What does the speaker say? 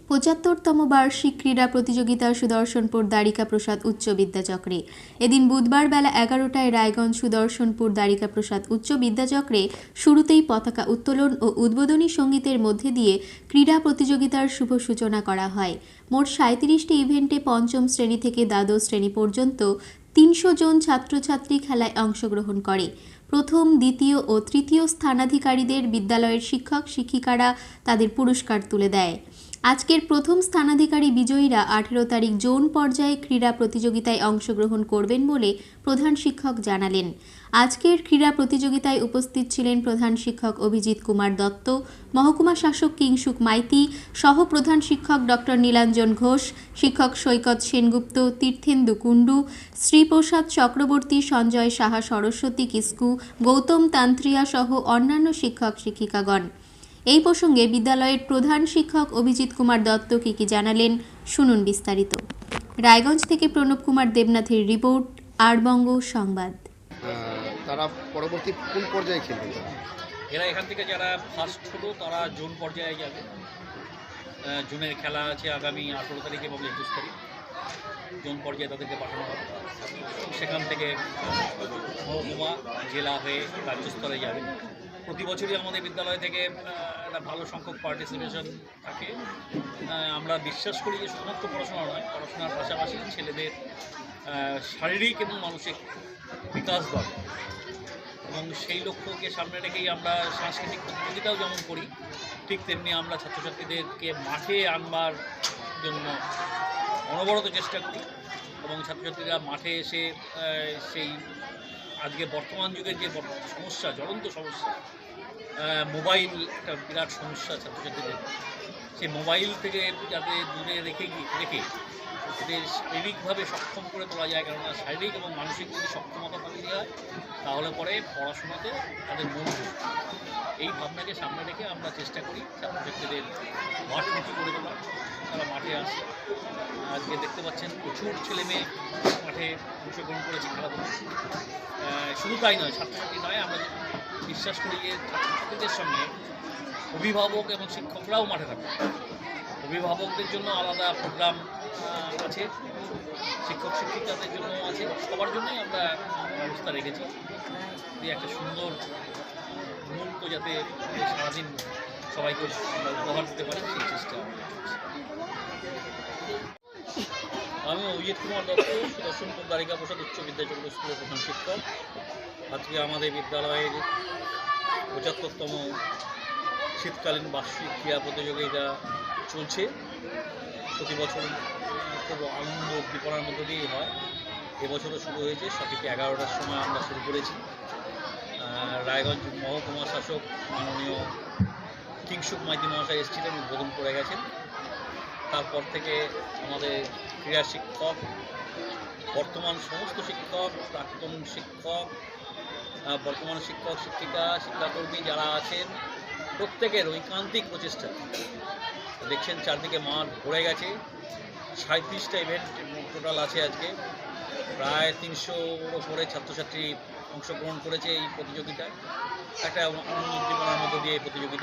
75তম বার্ষিক ক্রীড়া প্রতিযোগিতা সুদর্শনপুর দ্বারিকা প্রসাদ উচ্চ বিদ্যাচক্রে। এদিন বুধবার বেলা 11টায় রায়গঞ্জ সুদর্শনপুর দ্বারিকা প্রসাদ উচ্চ বিদ্যাচক্রে শুরুতেই পতাকা উত্তোলন ও উদ্বোধনী সঙ্গীতের মধ্যে দিয়ে ক্রীড়া প্রতিযোগিতার শুভ সূচনা করা হয়। মোট 37টি ইভেন্টে পঞ্চম শ্রেণী থেকে দ্বাদশ শ্রেণী পর্যন্ত 300 জন ছাত্রছাত্রী খেলায় অংশগ্রহণ করে। প্রথম, দ্বিতীয় ও তৃতীয় স্থানাধিকারীদের বিদ্যালয়ের শিক্ষক শিক্ষিকারা তাদের পুরস্কার তুলে দেয়। আজকের প্রথম স্থানাধিকারী বিজয়ীরা 18 তারিখ জোন পর্যায়ে ক্রীড়া প্রতিযোগিতায় অংশগ্রহণ করবেন বলে প্রধান শিক্ষক জানালেন। আজকের ক্রীড়া প্রতিযোগিতায় উপস্থিত ছিলেন প্রধান শিক্ষক অভিজিৎ কুমার দত্ত, মহকুমা শাসক কিংসুক মাইতি, সহ প্রধান শিক্ষক ডক্টর নীলাঞ্জন ঘোষ, শিক্ষক সৈকত সেনগুপ্ত, তীর্থেন্দু কুণ্ডু, শ্রীপ্রসাদ চক্রবর্তী, সঞ্জয় সাহা, সরস্বতী কিস্কু, গৌতম তান্ত্রিয়া সহ অন্যান্য শিক্ষক শিক্ষিকাগণ। এই প্রসঙ্গে বিদ্যালয়ের প্রধান শিক্ষক অভিজিৎ কুমার দত্ত কি জানালেন, শুনুন বিস্তারিত। রায়গঞ্জ থেকে প্রণব কুমার দেবনাথের রিপোর্ট, আরবঙ্গ সংবাদ। তারা পরবর্তী কোন পর্যায়ে খেলবে? এরা এখান থেকে যারা ফার্স্ট হলো তারা জোন পর্যায়ে যাবে। জোনের খেলা আছে আগামী 18 তারিখ এবং 21 তারিখ। জোন পর্যায়ে তাদেরকে পাঠানো হবে। সেখান থেকে মহকুমা, জেলা হয়ে রাজ্য স্তরে যাবে। প্রতি বছরই আমাদের বিদ্যালয় থেকে একটা ভালো সংখ্যক পার্টিসিপেশন থাকে। আমরা বিশ্বাস করি যে শুধুমাত্র পড়াশোনা নয়, পড়াশোনার পাশাপাশি ছেলেদের শারীরিক এবং মানসিক বিকাশ দরকার, এবং সেই লক্ষ্যকে সামনে রেখেই আমরা সাংস্কৃতিক প্রতিযোগিতাও যেমন করি, ঠিক তেমনি আমরা ছাত্রছাত্রীদেরকে মাঠে আনবার জন্য অনবরত চেষ্টা করি। এবং ছাত্রছাত্রীরা মাঠে এসে সেই আজকে বর্তমান যুগের যে সমস্যা, জ্বলন্ত সমস্যা, মোবাইল একটা বিরাট সমস্যা ছাত্রছাত্রীদের, সেই মোবাইল থেকে যাতে দূরে রেখে এদের শারীরিকভাবে সক্ষম করে তোলা যায়। কেননা শারীরিক এবং মানসিক যদি সক্ষমতা তৈরি হয় তাহলে পরে পড়াশোনাতে তাদের মন বসবে। এই ভাবনাকে সামনে রেখে আমরা চেষ্টা করি ছাত্রছাত্রীদের মাঠমুখী করে তোলা। তারা মাঠে আসে, আজকে দেখতে পাচ্ছেন প্রচুর ছেলে মেয়ে মাঠে অংশগ্রহণ করেছে খেলাধুলা। শুধু তাই নয়, ছাত্রছাত্রী নয়, আমরা বিশ্বাস করি যে ছাত্রছাত্রীদের সঙ্গে অভিভাবক এবং শিক্ষকরাও মাঠে থাকে। অভিভাবকদের জন্য আলাদা প্রোগ্রাম আছে, শিক্ষক শিক্ষিকাদের জন্য আছে, সবার জন্যই আমরা ব্যবস্থা রেখেছি। দিয়ে একটা সুন্দর মুহূর্ত যাতে সারাদিন সবাইকে আমরা উপহার দিতে পারি, সেই চেষ্টা। আমি অভিজিৎ কুমার দত্ত, সুদর্শনপুর দ্বারিকা প্রসাদ উচ্চ বিদ্যাচক্র স্কুলের প্রধান শিক্ষক। আজকে আমাদের বিদ্যালয়ের 75তম শীতকালীন বার্ষিক ক্রীড়া প্রতিযোগিতা চলছে। প্রতি বছর খুব আনন্দ উদ্দীপনার মধ্য দিয়েই হয়। এবছরও শুরু হয়েছে, সঠিক 11টার সময় আমরা শুরু করেছি। রায়গঞ্জ মহকুমা শাসক মাননীয় কিংসুক মাইতি মহাশয় এসেছিলেন, উদ্বোধন করে গেছেন। তারপর থেকে আমাদের ক্রীড়া শিক্ষক, বর্তমান সমস্ত শিক্ষক, প্রাক্তন শিক্ষক, বর্তমান শিক্ষক শিক্ষিকা, শিক্ষাকর্মী যারা আছেন, প্রত্যেকের ঐকান্তিক প্রচেষ্টা। দেখছেন চারদিকে মাঠ ভরে গেছে। 37টা ইভেন্ট টোটাল আছে আজকে। প্রায় 300-র উপরে ছাত্রছাত্রী অংশগ্রহণ করেছে এই প্রতিযোগিতায়। একটা আনন্দ উদ্দীপনার মধ্য দিয়ে এই প্রতিযোগিতা